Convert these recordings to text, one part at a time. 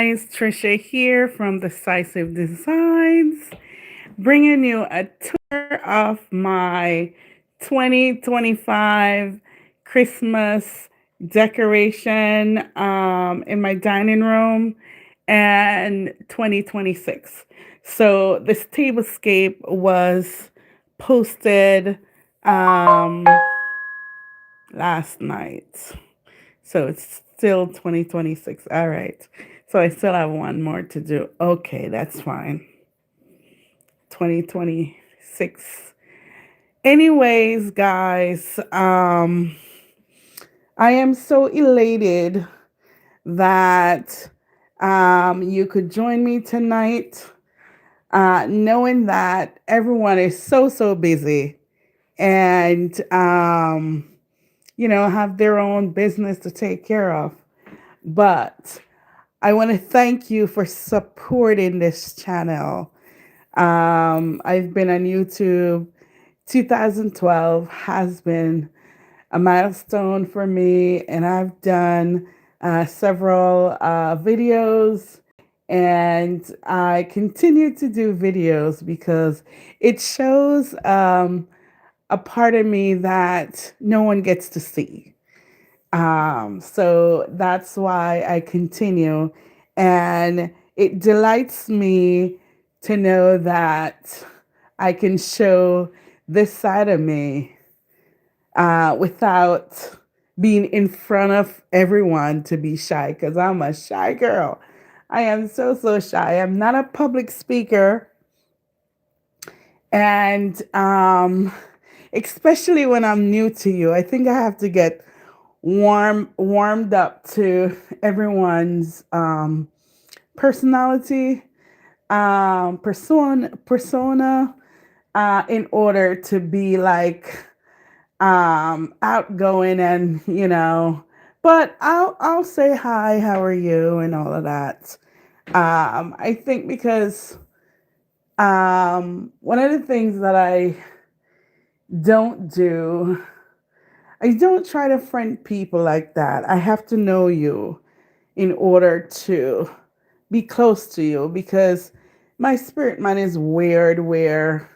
guys, Trisha here from Decisive Designs, bringing you a tour of my 2025 Christmas decoration in my dining room and 2026. So this tablescape was posted um, last night. So it's still 2026. All right. So I still have one more to do. Okay, that's fine. 2026. Anyways, guys, I am so elated that you could join me tonight, knowing that everyone is so busy and have their own business to take care of. But I want to thank you for supporting this channel. I've been on YouTube. 2012 has been a milestone for me, and I've done several videos, and I continue to do videos because it shows a part of me that no one gets to see. So that's why I continue. And it delights me to know that I can show this side of me without being in front of everyone to be shy, because I'm a shy girl. I am so shy. I'm not a public speaker. And especially when I'm new to you, I think I have to get warmed up to everyone's personality, persona, in order to be like outgoing and But I'll say hi, how are you, and all of that. I think because one of the things that don't do I don't try to friend people like that. I have to know you in order to be close to you, because my spirit man is weird where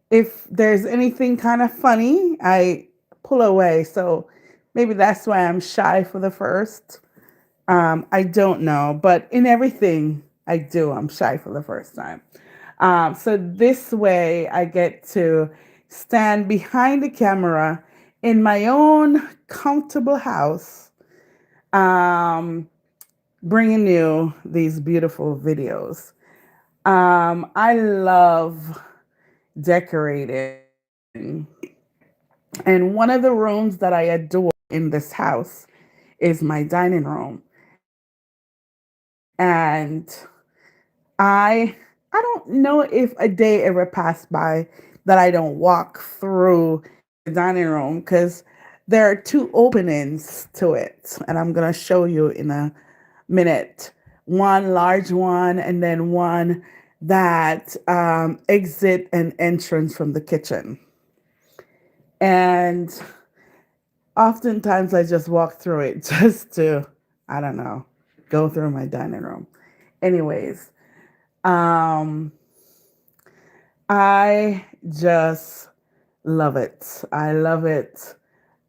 if there's anything kind of funny, I pull away. So maybe that's why I'm shy for the first. I don't know, but in everything I do, I'm shy for the first time. So this way I get to stand behind the camera in my own comfortable house, um, bringing you these beautiful videos. I love decorating. And one of the rooms that I adore in this house is my dining room. And I I don't know if a day ever passed by that I don't walk through the dining room, because there are two openings to it, and I'm gonna show you in a minute. One large one, and then one that exit and entrance from the kitchen. And oftentimes I just walk through it just to, I don't know, go through my dining room. Anyways, um, I just love it. I love it.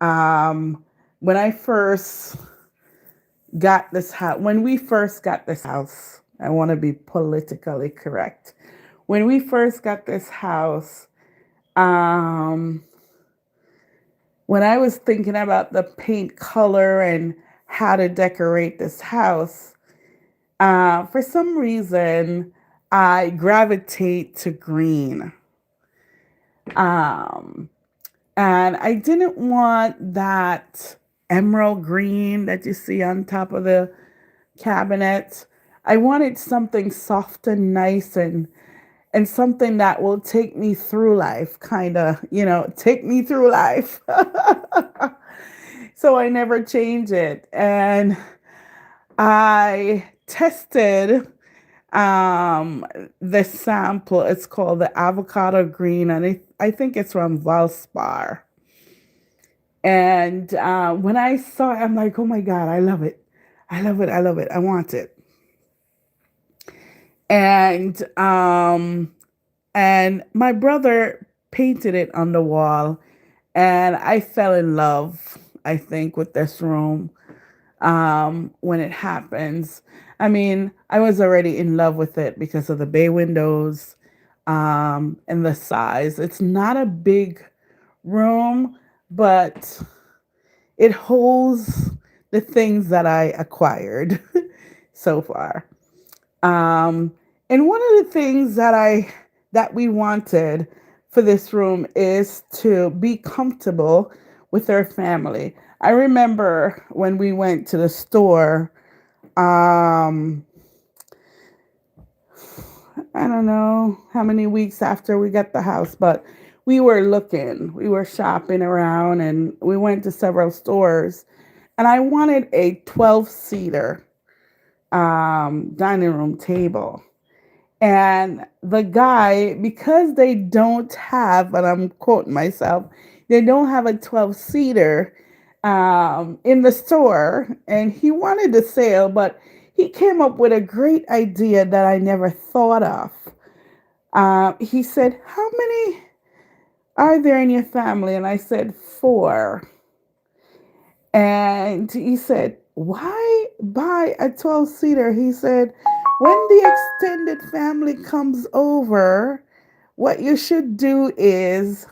Um, when I first when we first got this house, I want to be politically correct. When we first got this house, um, when I was thinking about the paint color and how to decorate this house, for some reason, I gravitate to green. Um, and I didn't want that emerald green that you see on top of the cabinet. I wanted something soft and nice, and something that will take me through life, kind of, take me through life. So I never change it. And I tested um the sample. It's called the avocado green, and I think it's from Valspar. And when I saw it, I'm like, oh my God, I love it. I love it. I love it. I want it. and and my brother painted it on the wall, and I fell in love, I think, with this room when it happens. I mean, I was already in love with it because of the bay windows and the size. It's not a big room, but it holds the things that I acquired so far. Um, and one of the things that we wanted for this room is to be comfortable with our family. I remember when we went to the store, um, I don't know how many weeks after we got the house, but we were shopping around, and we went to several stores, and I wanted a 12-seater dining room table. And the guy, because they don't have, and I'm quoting myself, they don't have a 12-seater in the store, and he wanted the sale, but he came up with a great idea that I never thought of. He said, "How many are there in your family?" And I said, "Four." And he said, "Why buy a 12-seater?" He said, "When the extended family comes over, what you should do is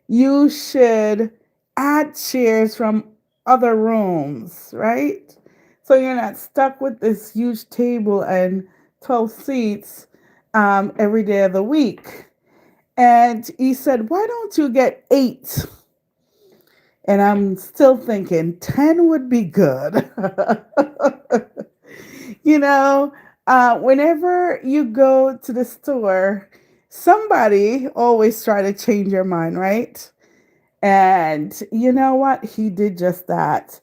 you should add chairs from other rooms, right? So you're not stuck with this huge table and 12 seats every day of the week." And he said, "Why don't you get eight?" And I'm still thinking 10 would be good. you know, whenever you go to the store, somebody always try to change your mind, right? And you know what? He did just that.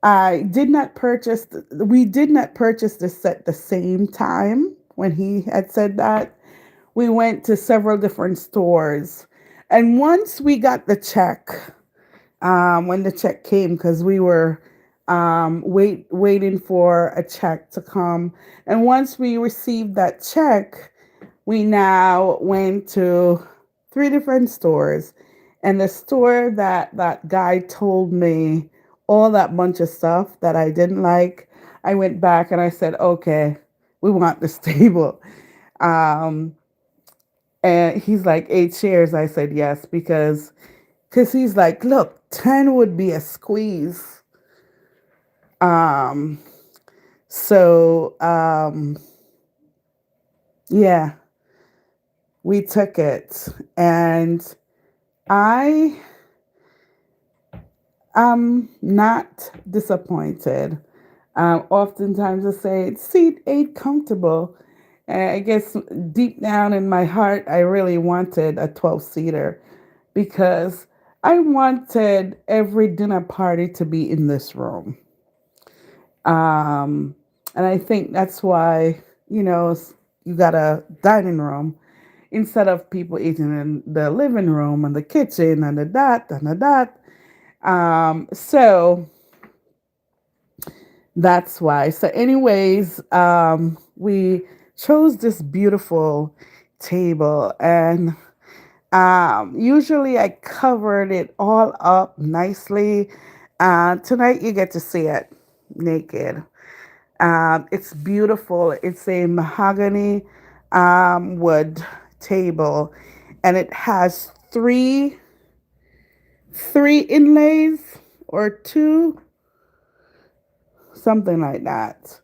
We did not purchase this at the same time when he had said that. We went to several different stores. And once we got the check, when the check came, because we were waiting for a check to come. And once we received that check, we now went to three different stores. And the store that that guy told me all that bunch of stuff that I didn't like, I went back and I said, "Okay, we want this table." Um, and he's like, "Eight chairs." I said, "Yes," because he's like, "Look, 10 would be a squeeze." Um, so yeah, we took it, and I am not disappointed. Oftentimes I say, seat ain't comfortable. And I guess deep down in my heart, I really wanted a 12-seater because I wanted every dinner party to be in this room. Um, and I think that's why, you got a dining room instead of people eating in the living room and the kitchen and the that and the that. So that's why. So, anyways, we chose this beautiful table, and usually I covered it all up nicely. Tonight you get to see it naked. It's beautiful. It's a mahogany wood table, and it has three inlays or two, something like that.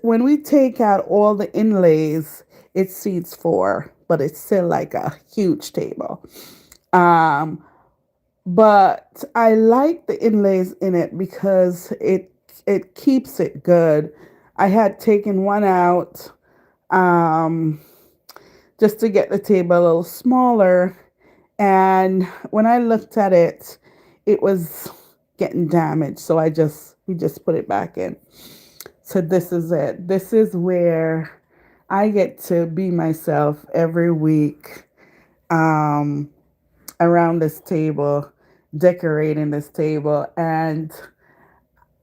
When we take out all the inlays, it seats four, but it's still like a huge table. Um, but I like the inlays in it because it keeps it good. I had taken one out um, just to get the table a little smaller, and when I looked at it, it was getting damaged. So we just put it back in. So this is it. This is where I get to be myself every week um, around this table, decorating this table. And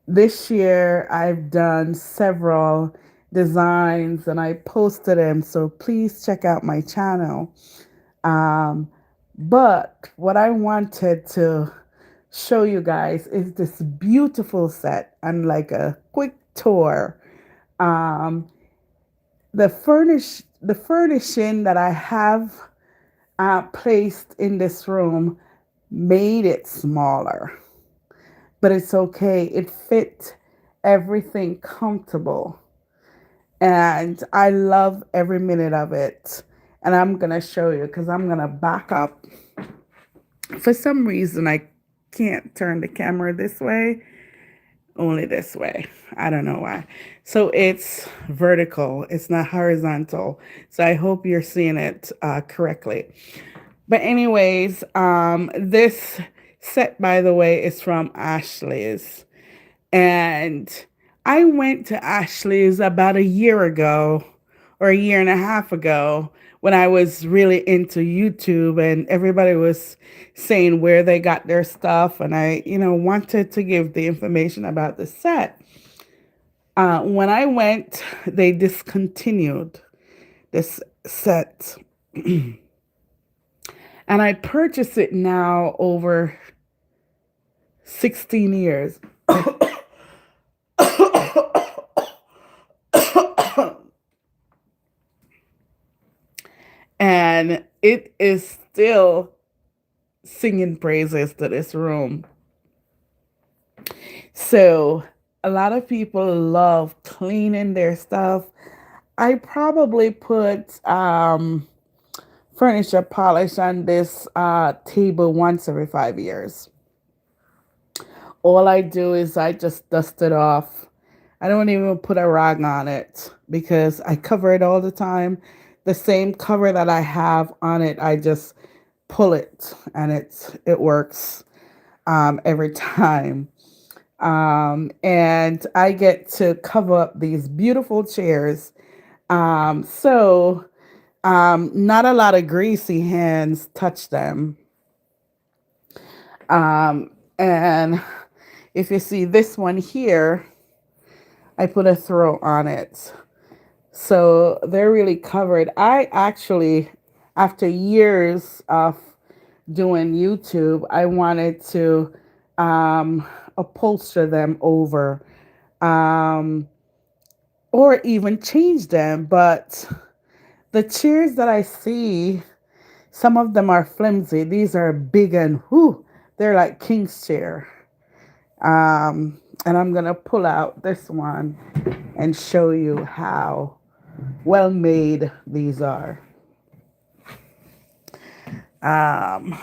this year I've done several designs and I posted them. So please check out my channel. Um, but what I wanted to show you guys is this beautiful set and like a quick tour. Um, the furnishing that I have placed in this room made it smaller, but it's okay. It fit everything comfortable, and I love every minute of it. And I'm gonna show you because I'm gonna back up. For some reason, I can't turn the camera this way, only this way. I don't know why. So it's vertical, it's not horizontal. So I hope you're seeing it correctly. But anyways, this set, by the way, is from Ashley's. And I went to Ashley's about a year ago or a year and a half ago when I was really into YouTube and everybody was saying where they got their stuff. And I, wanted to give the information about the set. When I went, they discontinued this set. And I purchased it now over 16 years. And it is still singing praises to this room. So a lot of people love cleaning their stuff. I probably put furniture polish on this table once every 5 years. All I do is I just dust it off. I don't even put a rag on it because I cover it all the time. The same cover that I have on it, I just pull it and it works every time. And I get to cover up these beautiful chairs. Not a lot of greasy hands touch them. And if you see this one here, I put a throw on it. So they're really covered. I actually, after years of doing YouTube, I wanted to upholster them over um, or even change them. But the chairs that I see, some of them are flimsy. These are big and whoo, they're like king's chair. And I'm going to pull out this one and show you how well made these are. Um,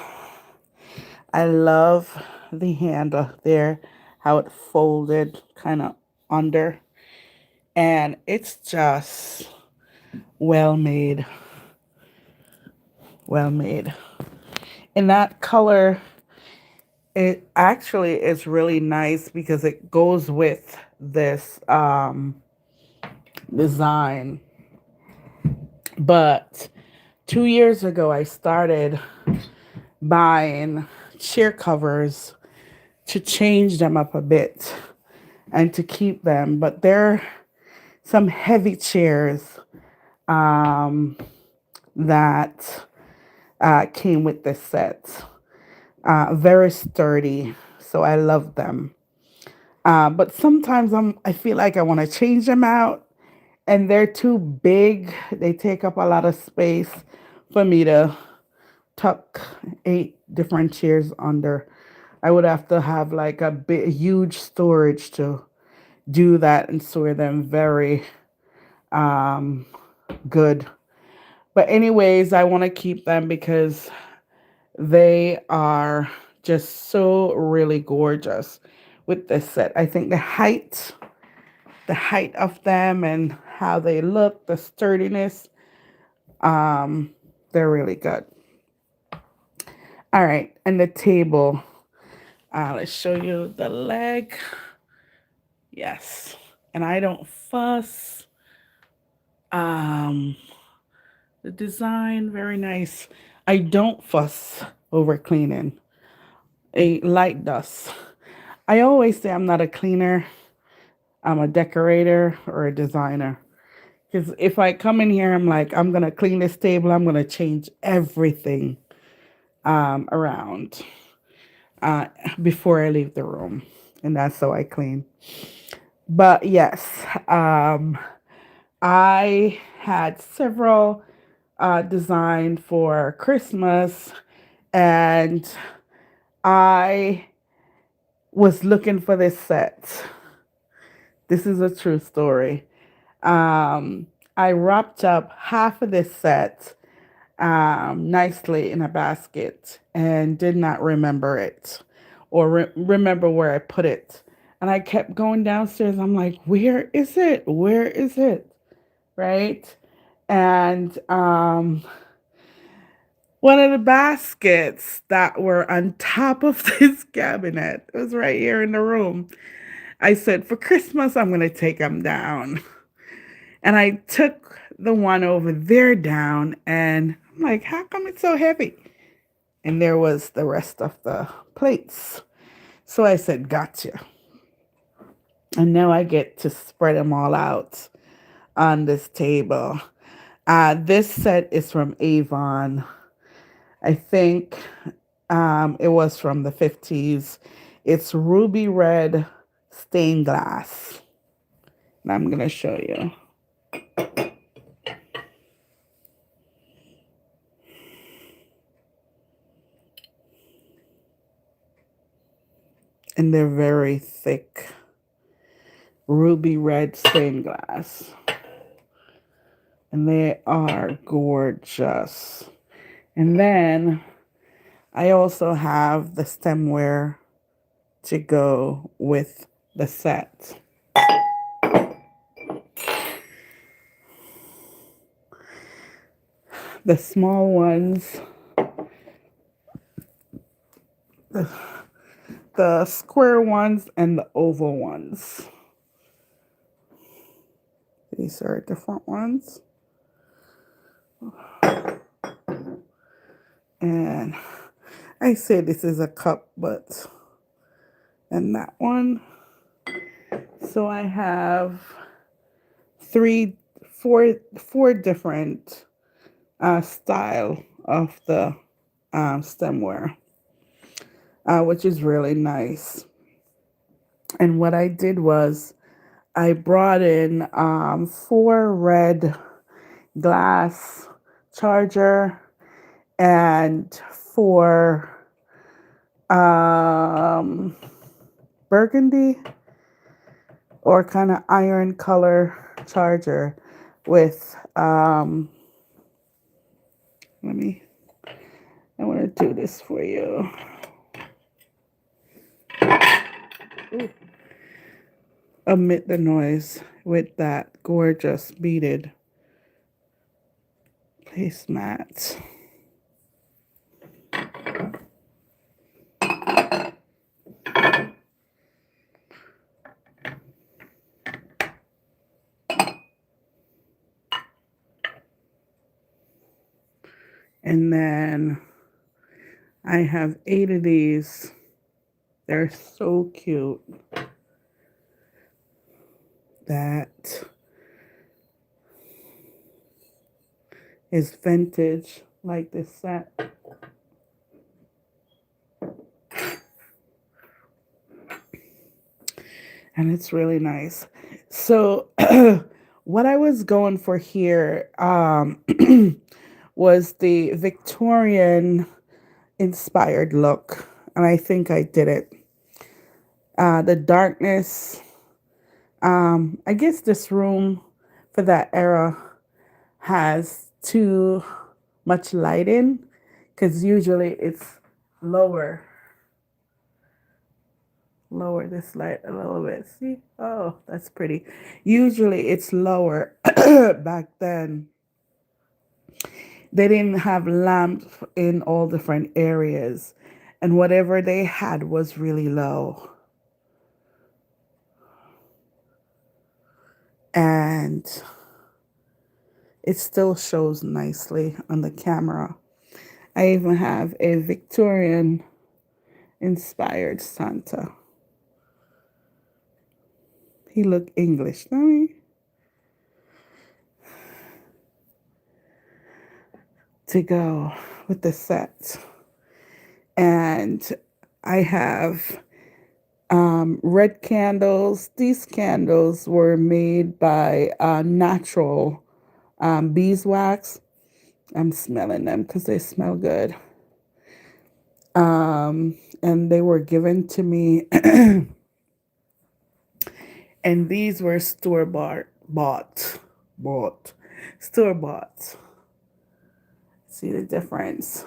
I love the handle there, how it folded kind of under. And it's just well made. Well made. In that color, it actually is really nice because it goes with this design. But 2 years ago, I started buying chair covers to change them up a bit and to keep them. But they're some heavy chairs that came with this set. Very sturdy, so I love them. But sometimes I feel like I want to change them out, and they're too big. They take up a lot of space for me to tuck 8 different chairs under. I would have to have like a big, huge storage to do that and store them very good. But anyways, I want to keep them because they are just so really gorgeous with this set. I think the height of them and how they look, the sturdiness, they're really good. All right, and the table. Let's show you the leg. Yes, and I don't fuss. Um, the design, very nice. I don't fuss over cleaning. A light dust. I always say I'm not a cleaner. I'm a decorator or a designer. Because if I come in here, I'm like, I'm going to clean this table, I'm going to change everything around uh, before I leave the room. And that's how I clean. But yes, I had several designed for Christmas, and I was looking for this set. This is a true story. Um, I wrapped up half of this set nicely in a basket and did not remember it or remember where I put it. And I kept going downstairs. I'm like, where is it? Where is it? Right? And one of the baskets that were on top of this cabinet was right here in the room. I said, for Christmas, I'm going to take them down. And I took the one over there down, and I'm like, how come it's so heavy? And there was the rest of the plates. So I said, gotcha. And now I get to spread them all out on this table. This set is from Avon. I think it was from the 50s. It's ruby red stained glass. And I'm going to show you. And they're very thick ruby red stained glass. And they are gorgeous. And then I also have the stemware to go with the set. The small ones, the square ones, and the oval ones. These are different ones. And I say this is a cup, but and that one. So I have four different style of the stemware, which is really nice. And what I did was I brought in four red glass charger and four um, burgundy or kind of iron color charger with I want to do this for you. Ooh. Omit the noise with that gorgeous beaded placemat. And then I have 8 of these. They're so cute. That is vintage, like this set. And it's really nice. So what I was going for here was the Victorian inspired look. And I think I did it. The darkness. I guess this room for that era has too much light in, because usually it's lower. Lower this light a little bit. See? Oh, that's pretty. Usually it's lower. Back then, they didn't have lamps in all different areas, and whatever they had was really low. And it still shows nicely on the camera. I even have a Victorian inspired Santa. He looked English, don't he? to go with the set. And I have red candles. These candles were made by natural beeswax. I'm smelling them because they smell good. And they were given to me, and these were bought, store bought. See the difference?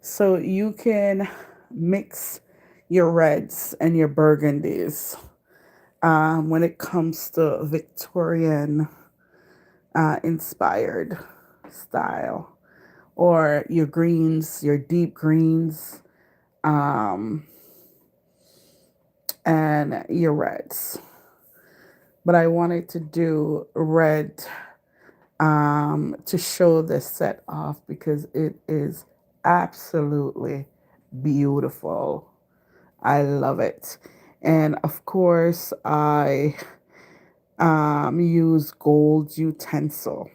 So you can mix your reds and your burgundies when it comes to Victorian inspired style, or your greens, your deep greens, um, and your reds. But I wanted to do red to show this set off because it is absolutely beautiful. I love it. And of course, I use gold utensil.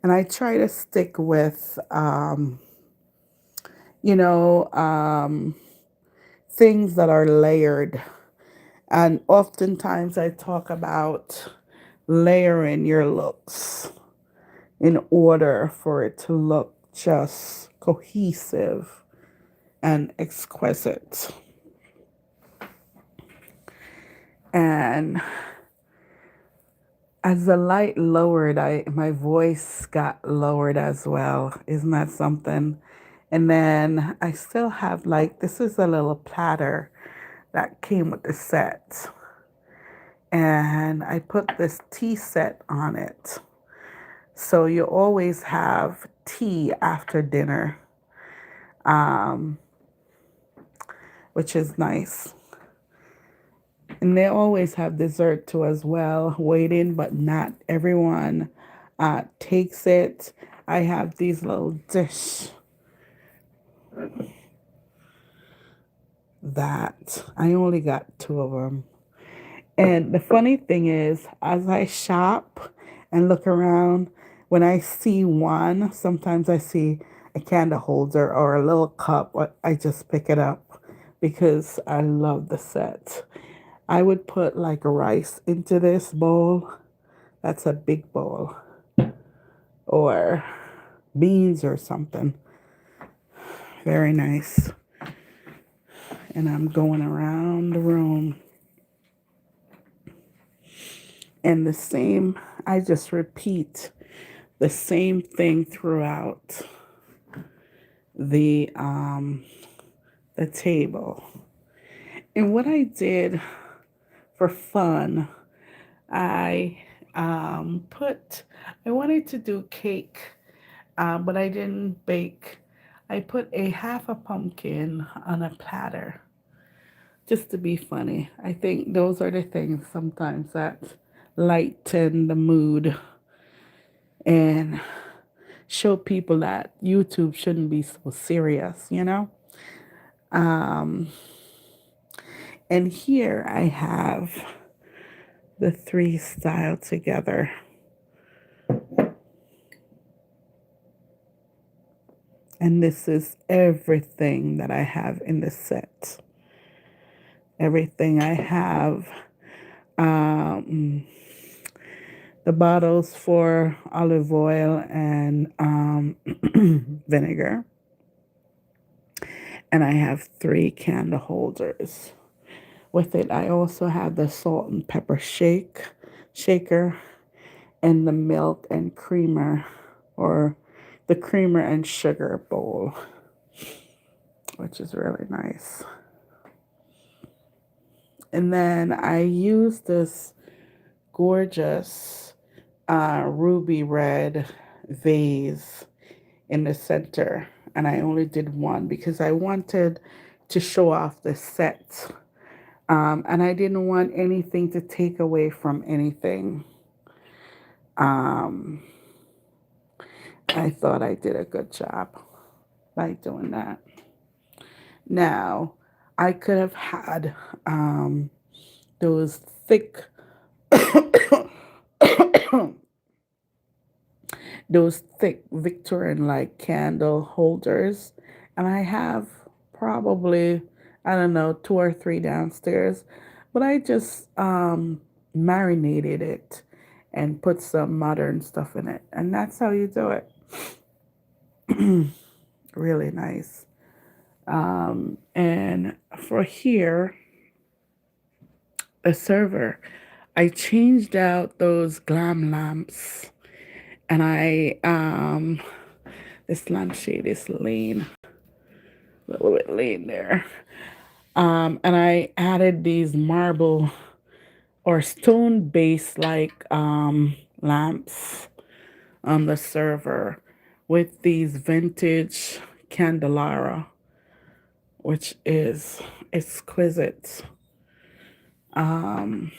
And I try to stick with, you know, things that are layered. And oftentimes I talk about layering your looks in order for it to look just cohesive and exquisite. And as the light lowered, I my voice got lowered as well. Isn't that something? And then I still have, like, this is a little platter that came with the set. And I put this tea set on it. So you always have tea after dinner, um, which is nice. And they always have dessert too as well, waiting, but not everyone takes it. I have these little dish that I only got two of them. And the funny thing is, as I shop and look around, when I see one, sometimes I see a candle holder or a little cup, I just pick it up because I love the set. I would put like rice into this bowl. That's a big bowl. Or beans or something. Very nice. And I'm going around the room. And the same, I just repeat the same thing throughout the the table. And what I did for fun, I put, I wanted to do cake, but I didn't bake. I put a half a pumpkin on a platter just to be funny. I think those are the things sometimes that lighten the mood and show people that YouTube shouldn't be so serious, you know? Um, and here I have the three styled together. And this is everything that I have in the set. Everything I have. Um, the bottles for olive oil and vinegar. And I have three candle holders. With it, I also have the salt and pepper shaker, and the milk and creamer, or the creamer and sugar bowl, which is really nice. And then I use this gorgeous ruby red vase in the center. And I only did one because I wanted to show off the set. And I didn't want anything to take away from anything. Um, I thought I did a good job by doing that. Now, I could have had those thick those thick Victorian like candle holders. And I have probably, I don't know, two or three downstairs. But I just marinated it and put some modern stuff in it. And that's how you do it. Really nice. And for here, a server, I changed out those glam lamps, and I this lampshade is lean, a little bit lean there. And I added these marble or stone base like lamps on the server with these vintage candelabra, which is exquisite. Um,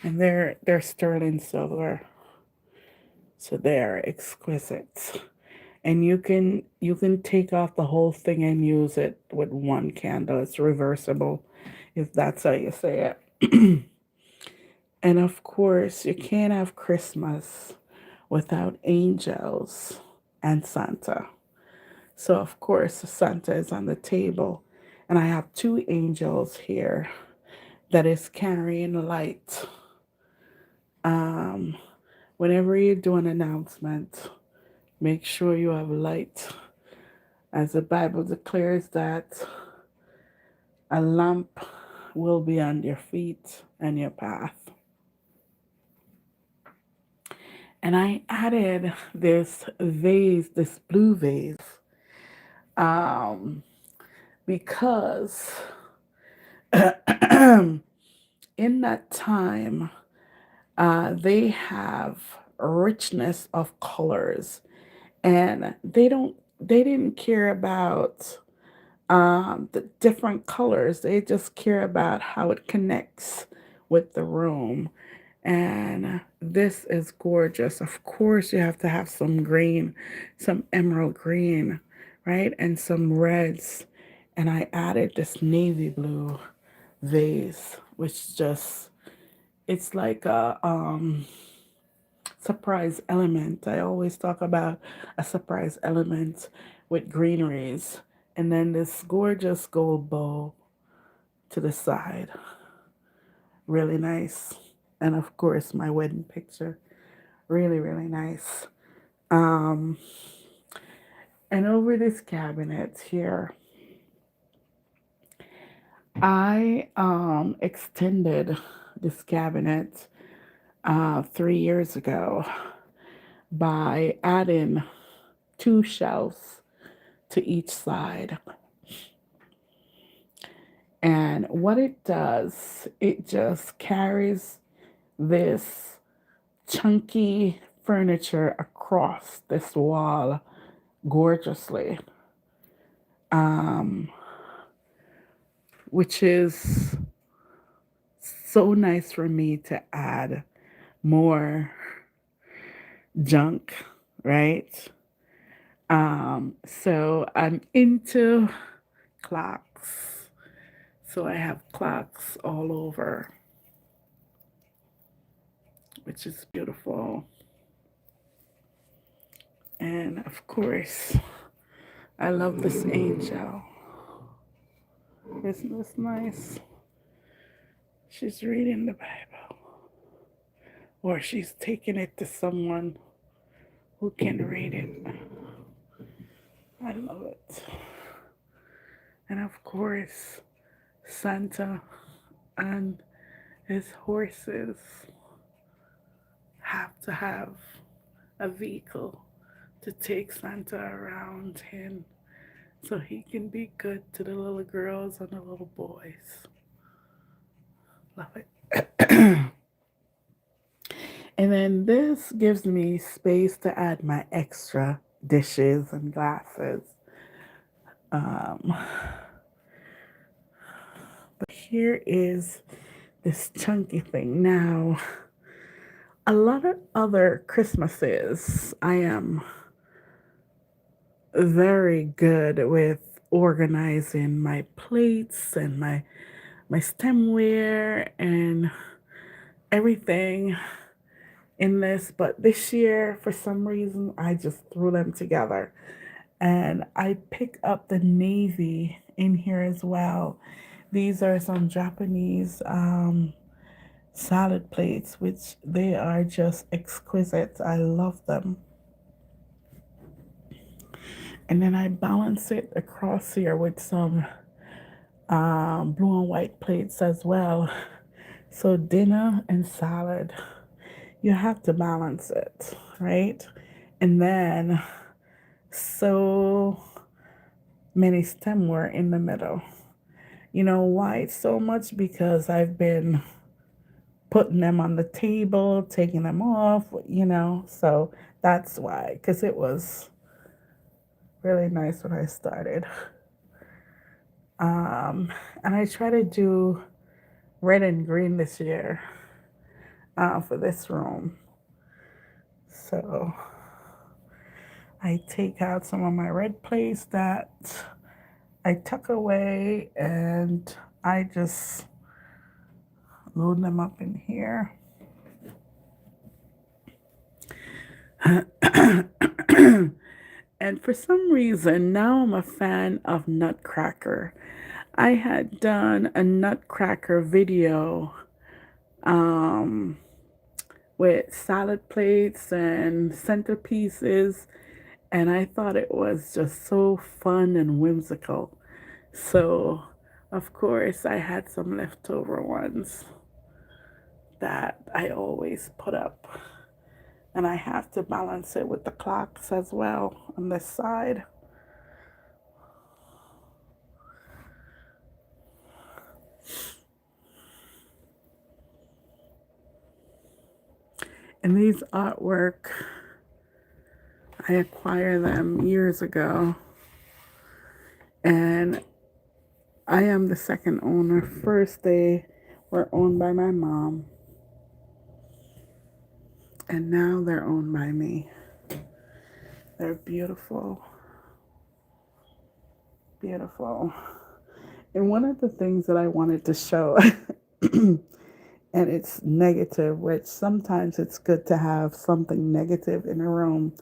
and they're sterling silver, so they're exquisite. And you can take off the whole thing and use it with one candle. It's reversible, if that's how you say it. And of course, you can't have Christmas without angels and Santa. So of course, Santa is on the table, and I have two angels here that is carrying light. Um, Whenever you do an announcement, make sure you have light, as the Bible declares that a lamp will be on your feet and your path. And I added this vase, this blue vase, um, because in that time, they have richness of colors, and they didn't care about the different colors. They just care about how it connects with the room. And this is gorgeous. Of course, you have to have some green, some emerald green, right? And some reds. And I added this navy blue vase, which just, it's like a surprise element. I always talk about a surprise element with greeneries. And then this gorgeous gold bow to the side. Really nice. And of course, my wedding picture. Really, really nice. Um, and over this cabinet here, I extended this cabinet 3 years ago by adding two shelves to each side. And what it does, it just carries this chunky furniture across this wall gorgeously, um, which is so nice for me to add more junk, right? So I'm into clocks. So I have clocks all over, which is beautiful. And of course, I love this angel. Isn't this nice? She's reading the Bible, or she's taking it to someone who can read it. I love it. And of course, Santa and his horses have to have a vehicle to take Santa around him so he can be good to the little girls and the little boys. Love it. And then this gives me space to add my extra dishes and glasses. Um, but here is this chunky thing. Now, a lot of other Christmases, I am very good with organizing my plates and my stemware and everything in this, but this year, for some reason, I just threw them together. And I pick up the navy in here as well. These are some Japanese salad plates, which they are just exquisite. I love them. And then I balance it across here with some blue and white plates as well. So dinner and salad, you have to balance it, right? And then so many stemware in the middle. You know why so much? Because I've been putting them on the table, taking them off, so that's why. Because it was really nice when I started. And I try to do red and green this year for this room. So I take out some of my red plates that I tuck away and I just load them up in here. And for some reason, now I'm a fan of Nutcracker. I had done a Nutcracker video um, with salad plates and centerpieces, and I thought it was just so fun and whimsical. So, of course, I had some leftover ones that I always put up. And I have to balance it with the clocks as well on this side. And these artwork, I acquired them years ago. And I am the second owner. First, they were owned by my mom. And now they're owned by me. They're beautiful. Beautiful. And one of the things that I wanted to show, and it's negative, which sometimes it's good to have something negative in a room.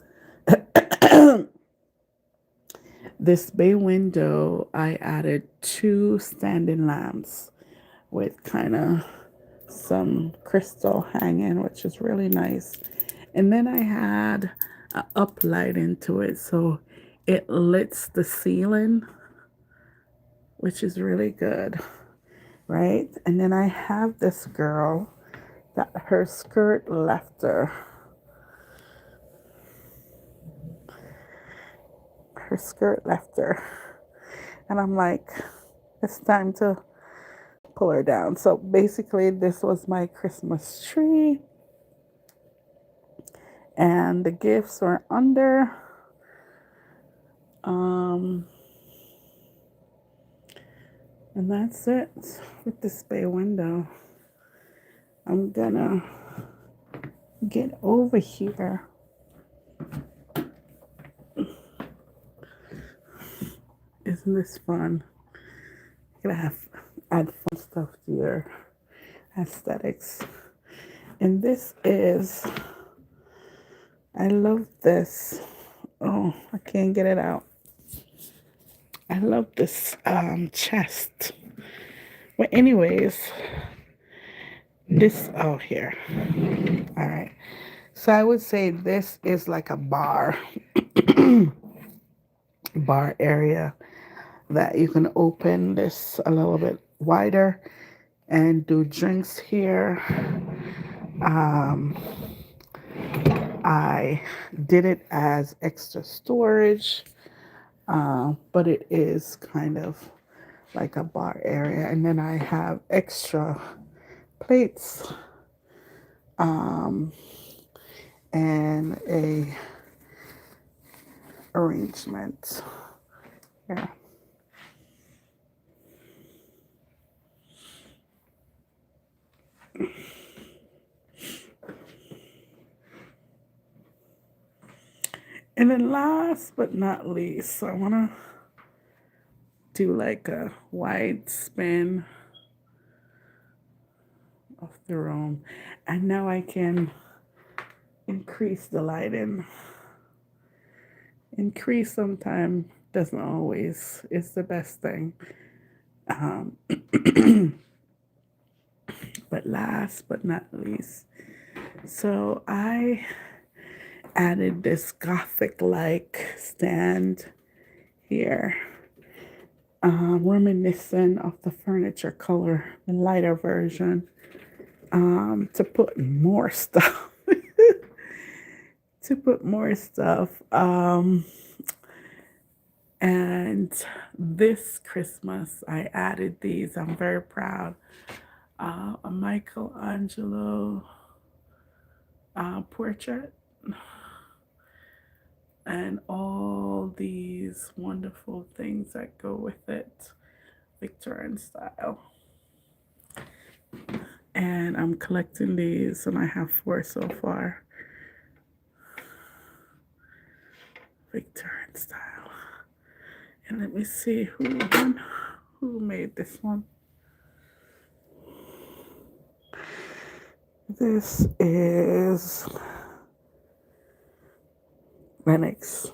This bay window, I added 2 standing lamps with kind of some crystal hanging, which is really nice. And then I had a uplight into it, so it lits the ceiling, which is really good, right? And then I have this girl that her skirt left her. Her skirt left her. And I'm like, it's time to pull her down. So basically, this was my Christmas tree. And the gifts were under. And that's it with this bay window. I'm gonna get over here. Isn't this fun? You're gonna add fun stuff to your aesthetics. And this is, I love this. Oh, I can't get it out. I love this chest. But anyways, this, oh, here. All right. So I would say this is like a bar area that you can open this a little bit wider and do drinks here. I did it as extra storage, but it is kind of like a bar area. And then I have extra plates and a arrangement. Yeah. And then last but not least, I want to do like a wide spin of the room. And now I can increase the lighting. Increase sometimes doesn't always is the best thing. Um, but last but not least, so I added this gothic like stand here, reminiscent of the furniture color, the lighter version, to put more stuff. to put more stuff. And this Christmas, I added these. I'm very proud. A Michelangelo portrait and all these wonderful things that go with it, Victorian style. And I'm collecting these, and I have 4 so far. Victorian style. And let me see who made this one. This is Lennox.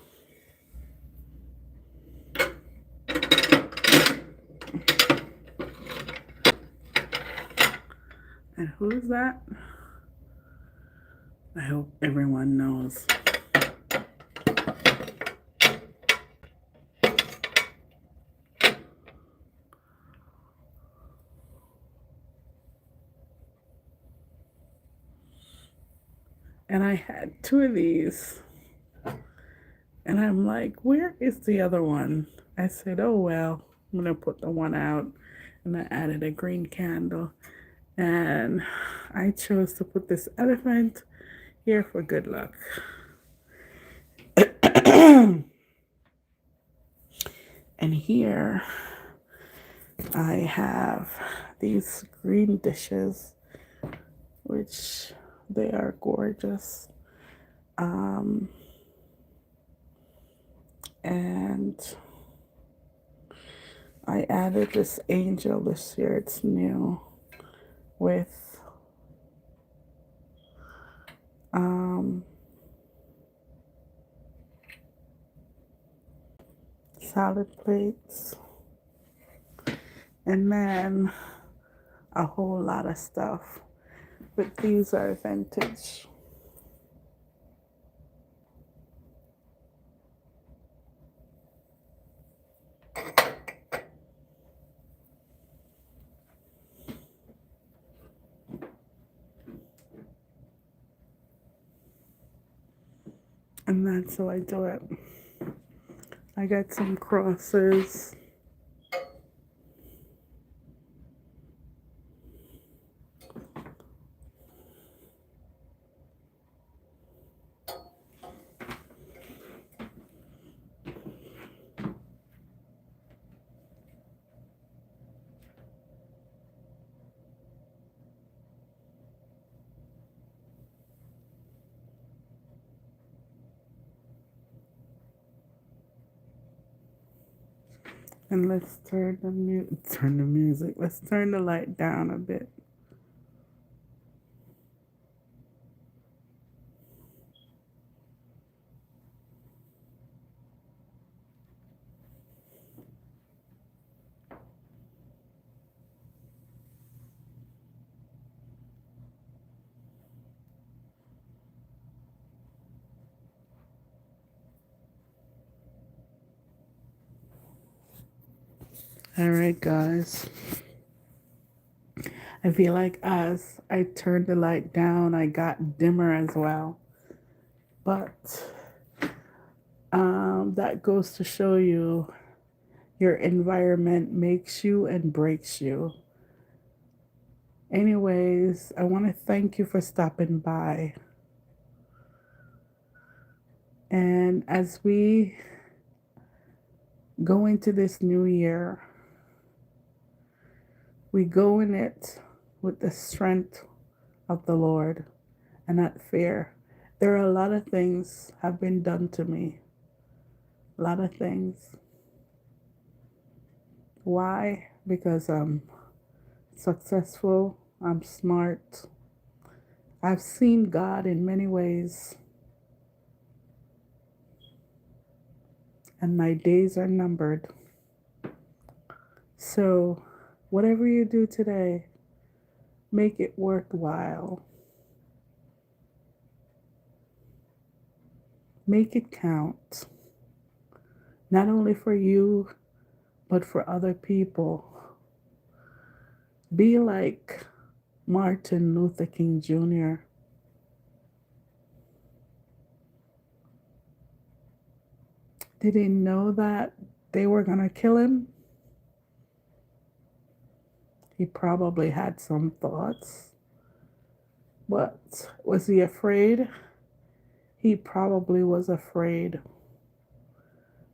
And who's that? I hope everyone knows. And I had 2 of these. And I'm like, where is the other one? I said, oh, well, I'm going to put the one out. And I added a green candle. And I chose to put this elephant here for good luck. And here I have these green dishes, which they are gorgeous. And I added this angel this year. It's new with salad plates, and then a whole lot of stuff. But these are vintage. And that's how I do it. I got some crosses. And let's turn the music. Let's turn the light down a bit. All right, guys. I feel like as I turned the light down, I got dimmer as well. But that goes to show you your environment makes you and breaks you. Anyways, I want to thank you for stopping by. And as we go into this new year, we go in it with the strength of the Lord and not fear. There are a lot of things have been done to me. A lot of things. Why? Because I'm successful, I'm smart, I've seen God in many ways, and my days are numbered. So, whatever you do today, make it worthwhile. Make it count, not only for you, but for other people. Be like Martin Luther King Jr. Did he know that they were going to kill him? He probably had some thoughts. But was he afraid? He probably was afraid.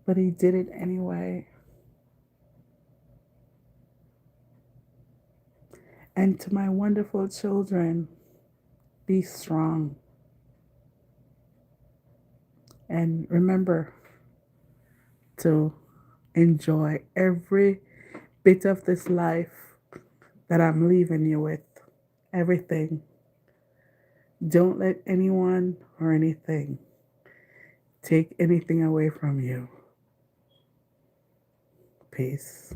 But he did it anyway. And to my wonderful children, be strong. And remember to enjoy every bit of this life that I'm leaving you with. Everything. Don't let anyone or anything take anything away from you. Peace.